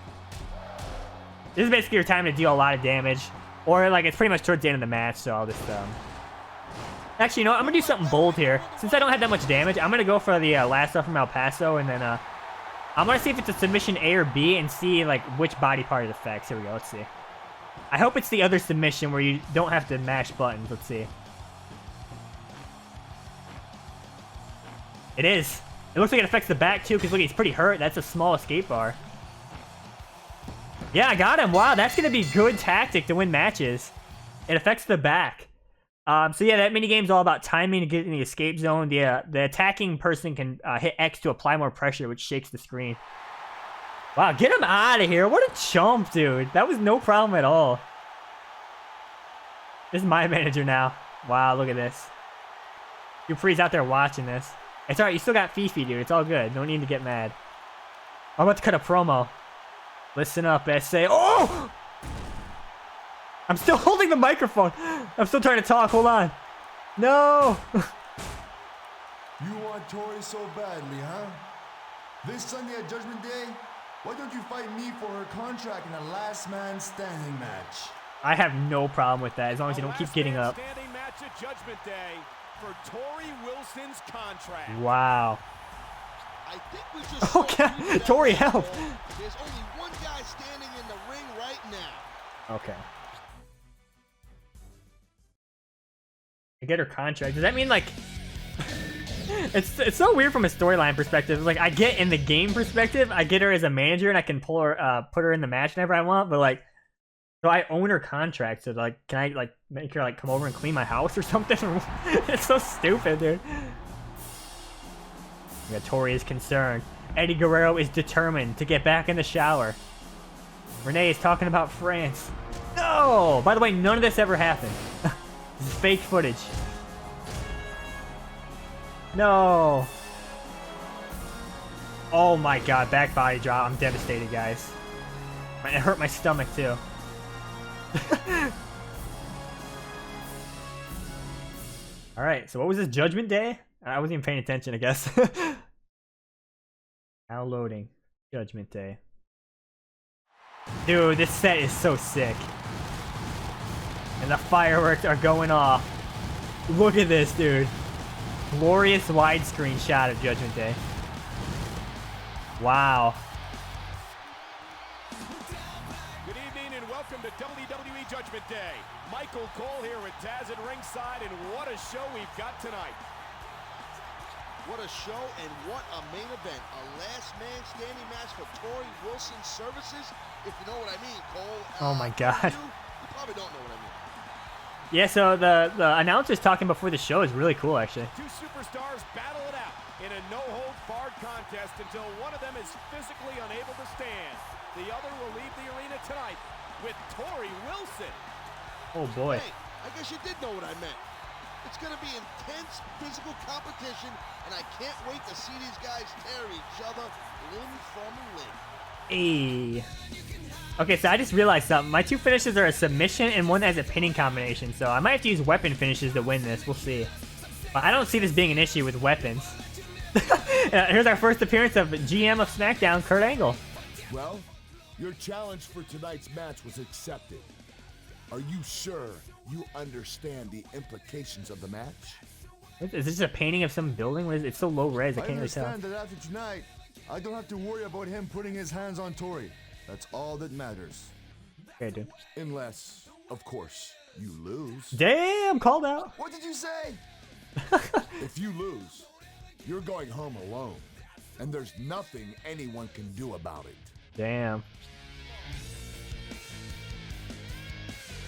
This is basically your time to deal a lot of damage. Or, like, it's pretty much towards the end of the match, so I'll just, Actually, you know what? I'm gonna do something bold here. Since I don't have that much damage, I'm gonna go for the last stuff from El Paso, and then, I'm gonna see if it's a submission A or B, and see, like, which body part it affects. Here we go, let's see. I hope it's the other submission where you don't have to mash buttons. Let's see. It is. It looks like it affects the back, too, because look, he's pretty hurt. That's a small escape bar. Yeah, I got him. Wow, that's going to be good tactic to win matches. It affects the back. So yeah, that minigame's all about timing to get in the escape zone. The attacking person can hit X to apply more pressure, which shakes the screen. Wow, get him out of here. What a chump, dude. That was no problem at all. This is my manager now. Wow, look at this. Dupree's out there watching this. It's alright, you still got Fifi, dude. It's all good. No need to get mad. I'm about to cut a promo. Listen up, SA. Oh! I'm still holding the microphone. I'm still trying to talk. Hold on. No!
You want Tori so badly, huh? This Sunday at Judgment Day, why don't you fight me for her contract in a last man standing match?
I have no problem with that, as long as you don't keep getting up.
Standing match at Judgment Day for Tori Wilson's contract.
Wow.
I think we just
Okay, Tori, help.
There's only one guy standing in the ring right now.
Okay. I get her contract. Does that mean, like... it's so weird from a storyline perspective. Like, I get in the game perspective, I get her as a manager, and I can pull her, put her in the match whenever I want, but, like... So I own her contract, so, like, can I, like, make her, like, come over and clean my house or something? It's so stupid, dude. Yeah, Tori is concerned. Eddie Guerrero is determined to get back in the shower. Renee is talking about France. No! By the way, none of this ever happened. This is fake footage. No! Oh my god, back body drop. I'm devastated, guys. It hurt my stomach, too. Alright, so what was this, Judgment Day? I wasn't even paying attention, I guess. Now loading. Judgment Day. Dude, this set is so sick. And the fireworks are going off. Look at this, dude. Glorious widescreen shot of Judgment Day. Wow.
Good evening and welcome to WWE Judgment Day. Michael Cole here with Taz at ringside, and what a show we've got tonight.
What a show and what a main event. A last man standing match for Tori Wilson's services, if you know what I mean, Cole.
Oh my god.
You probably don't know what I mean.
Yeah, so the announcers talking before the show is really cool, actually.
Two superstars battle it out in a no-holds-barred contest until one of them is physically unable to stand. The other will leave the arena tonight with Tori Wilson.
Oh boy.
Hey, I guess you did know what I meant. It's going to be intense physical competition, and I can't wait to see these guys tear each other limb from limb.
Hey. Okay, so I just realized something. My two finishes are a submission and one has a pinning combination, so I might have to use weapon finishes to win this. We'll see. But I don't see this being an issue with weapons. Here's our first appearance of GM of SmackDown, Kurt Angle.
Well, your challenge for tonight's match was accepted. Are you sure you understand the implications of the match?
Is this a painting of some building? What is it? It's so low res, I
I
can't really tell.
understand that after tonight, I don't have to worry about him putting his hands on Tori. That's all that matters.
Okay, dude.
Unless, of course, you lose.
Damn, called out.
What did you say? If you lose, you're going home alone. And there's nothing anyone can do about it.
Damn.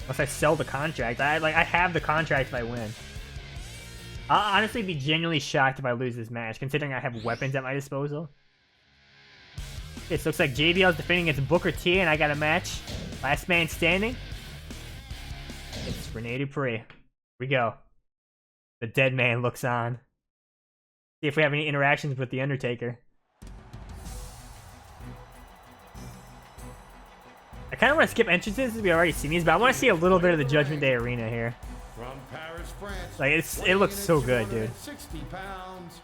Unless I sell the contract. I have the contract if I win. I'll honestly be genuinely shocked if I lose this match, considering I have weapons at my disposal. Okay, so looks like JBL's defending against Booker T, and I got a match. Last man standing. It's Rene Dupree. Here we go. The dead man looks on. See if we have any interactions with The Undertaker. I kind of want to skip entrances, we've already seen these, but I want to see a little bit of the Judgment Day arena here.
From Paris, France,
Like, it looks so good, dude.
60 pounds,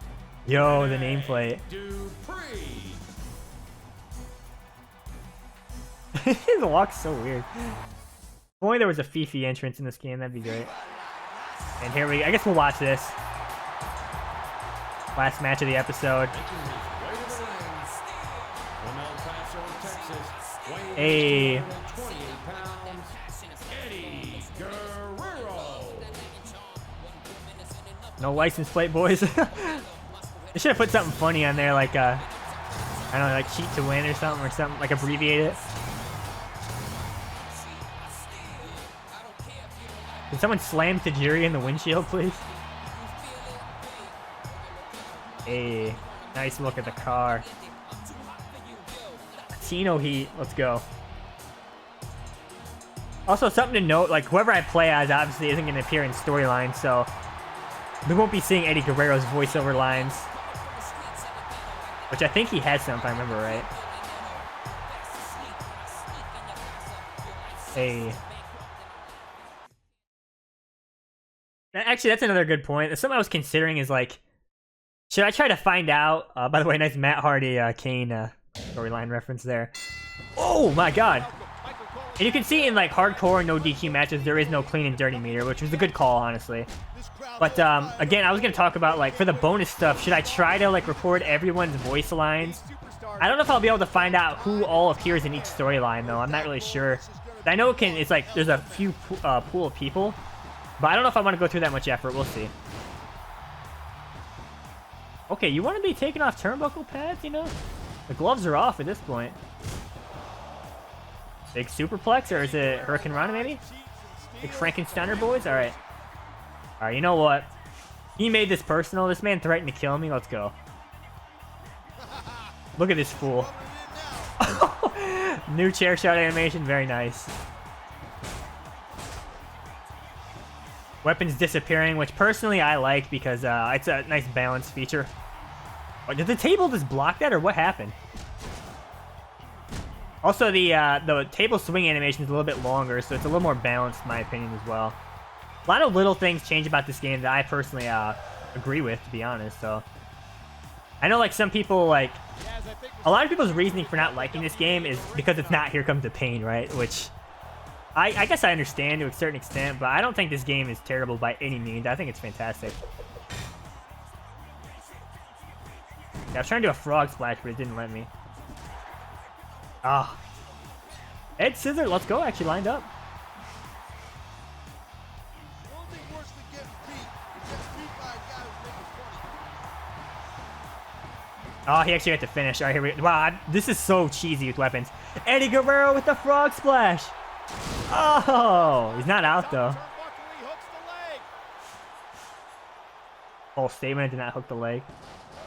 Yo, the nameplate.
Dupree.
His walk's so weird. If only there was a Fifi entrance in this game, that'd be great. And here we go. I guess we'll watch this. Last match of the episode. Hey. No license plate, boys. They should have put something funny on there, like I don't know, like cheat to win or something, like abbreviate it. Can someone slam Tajiri in the windshield, please? Hey, nice look at the car. Latino heat, let's go. Also, something to note, like whoever I play as obviously isn't going to appear in storyline, so we won't be seeing Eddie Guerrero's voiceover lines. Which I think he has some, if I remember right. Hey. Actually, that's another good point. Something I was considering is like, should I try to find out? By the way, nice Matt Hardy, Kane storyline reference there. Oh my god! And you can see in like hardcore no DQ matches, there is no clean and dirty meter, which was a good call, honestly. But again, I was gonna talk about like for the bonus stuff, should I try to like record everyone's voice lines? I don't know if I'll be able to find out who all appears in each storyline though. I'm not really sure. I know it's like there's a few pool of people. But I don't know if I want to go through that much effort. We'll see. Okay, you want to be taking off turnbuckle pads, you know? The gloves are off at this point. Big superplex, or is it Hurricane Rana maybe? Big Frankensteiner boys? Alright. Alright, you know what? He made this personal. This man threatened to kill me. Let's go. Look at this fool. New chair shot animation. Very nice. Weapons disappearing, which personally I like because it's a nice balance feature. Oh, did the table just block that, or what happened? Also, the table swing animation is a little bit longer, so it's a little more balanced, in my opinion, as well. A lot of little things change about this game that I personally agree with, to be honest. So I know, like, some people, like, a lot of people's reasoning for not liking this game is because it's not Here Comes the Pain, right? Which I guess I understand to a certain extent, but I don't think this game is terrible by any means. I think it's fantastic. Yeah, I was trying to do a frog splash, but it didn't let me. Ah. Ed Scissor, let's go, actually lined up. Oh, he actually had to finish. All right, here we go. Wow, this is so cheesy with weapons. Eddie Guerrero with the frog splash. Oh, he's not out though. False statement, did not hook the leg.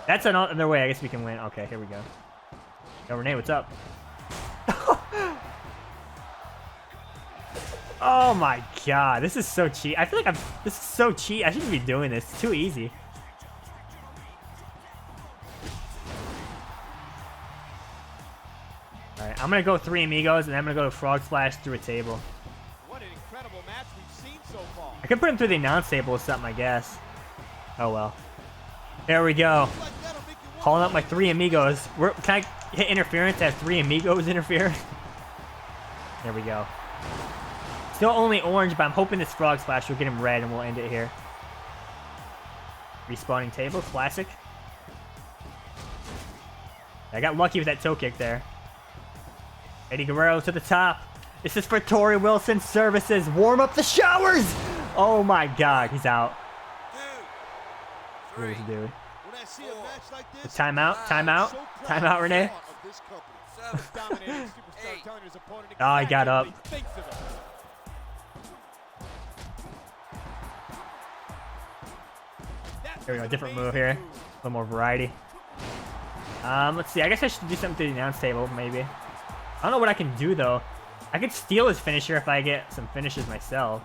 That's another way I guess we can win. Okay, here we go. Yo, Renee, what's up? Oh my god, this is so cheap. I feel like this is so cheap. I shouldn't be doing this. It's too easy. Alright, I'm gonna go 3 amigos and I'm gonna go frog splash through a table.
What an incredible match we've seen so far.
I could put him through the announce table or something, I guess. Oh well. There we go. Calling up my 3 amigos. Can I hit interference as 3 amigos interfere? There we go. Still only orange, but I'm hoping this frog splash will get him red and we'll end it here. Respawning table, classic. I got lucky with that toe kick there. Eddie Guerrero to the top. This is for Tori Wilson Services. Warm up the showers! Oh my god, he's out. What is he doing? Timeout, timeout, timeout, Renee. Oh, he got up. There we go, different move here. A little more variety. Let's see, I guess I should do something to the announce table, maybe. I don't know what I can do, though. I could steal his finisher if I get some finishes myself.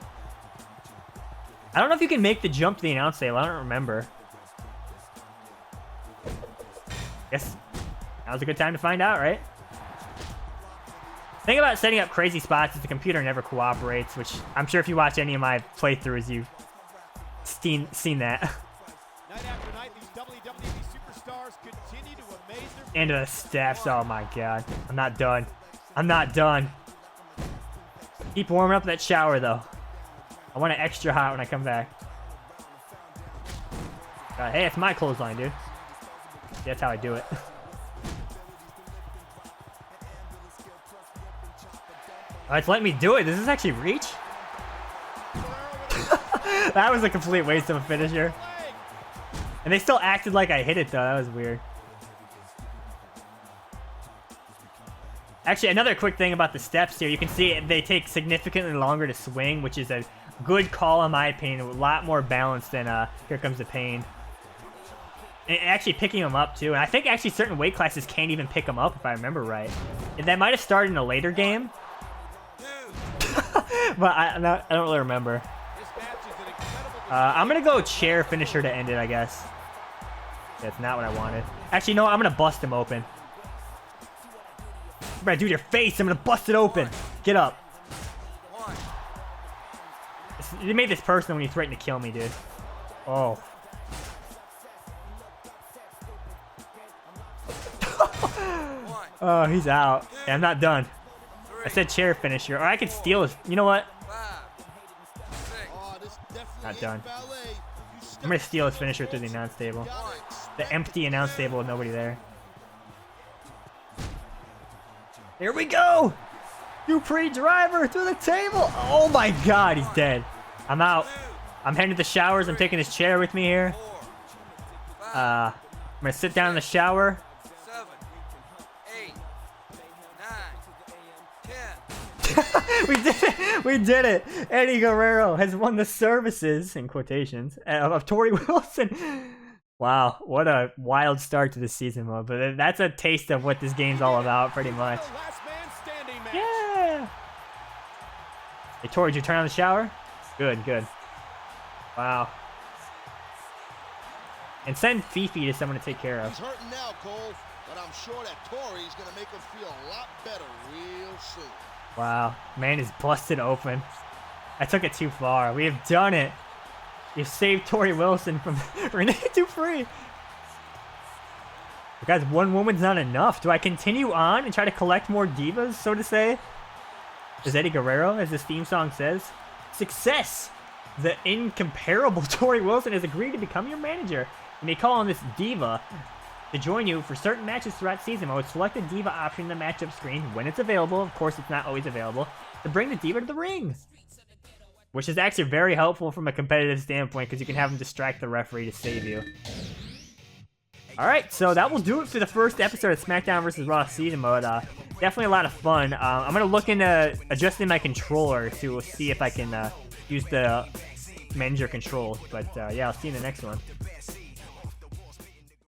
I don't know if you can make the jump to the announce table. I don't remember. Guess now's a good time to find out, right? The thing about setting up crazy spots is the computer never cooperates, which I'm sure if you watch any of my playthroughs, you've seen that.
Night after night, these WWE superstars continue to amaze their
Into the steps. Oh my god. I'm not done. I'm not done. Keep warming up that shower, though. I want it extra hot when I come back. God, hey, it's my clothesline, dude. That's how I do it. Oh, it's letting me do it. Does this actually reach? That was a complete waste of a finisher. And they still acted like I hit it, though. That was weird. Actually, another quick thing about the steps here. You can see they take significantly longer to swing, which is a good call in my opinion. A lot more balanced than Here Comes the Pain. And actually picking them up, too. And I think actually certain weight classes can't even pick them up, if I remember right. And that might have started in a later game. But I don't really remember. I'm going to go chair finisher to end it, I guess. That's not what I wanted. Actually, no, I'm going to bust him open. I'm going to do your face. I'm going to bust it open. Get up. You made this personal when you threatened to kill me, dude. Oh. Oh, he's out. Yeah, I'm not done. I said chair finisher, or I could steal his. You know what? Not done. I'm gonna steal his finisher through the announce table. The empty announce table with nobody there. Here we go! Dupree driver through the table! Oh my god, he's dead. I'm out. I'm heading to the showers. I'm taking his chair with me here. I'm gonna sit down in the shower.
7, 8, 9, 10.
We did it! We did it! Eddie Guerrero has won the services, in quotations, of Tori Wilson. Wow, what a wild start to the season mode. But that's a taste of what this game's all about, pretty much. Yeah! Hey, Tori, did you turn on the shower? Good, good. Wow. And send Fifi to someone to take care of.
He's hurting now, Cole, but I'm sure that Tori's gonna make him feel a lot better real soon.
Wow, man is busted open. I took it too far. We have done it. You've saved Tori Wilson from Renee Dupree. Guys, one woman's not enough. Do I continue on and try to collect more divas, so to say? Is Eddie Guerrero, as this theme song says? Success! The incomparable Tori Wilson has agreed to become your manager. You may call on this diva to join you for certain matches throughout season mode. Select the diva option in the matchup screen when it's available. Of course, it's not always available. To bring the diva to the ring. Which is actually very helpful from a competitive standpoint because you can have them distract the referee to save you. Alright, so that will do it for the first episode of SmackDown vs. Raw season mode. Definitely a lot of fun. I'm going to look into adjusting my controller to see if I can use the manager controls. But yeah, I'll see you in the next one.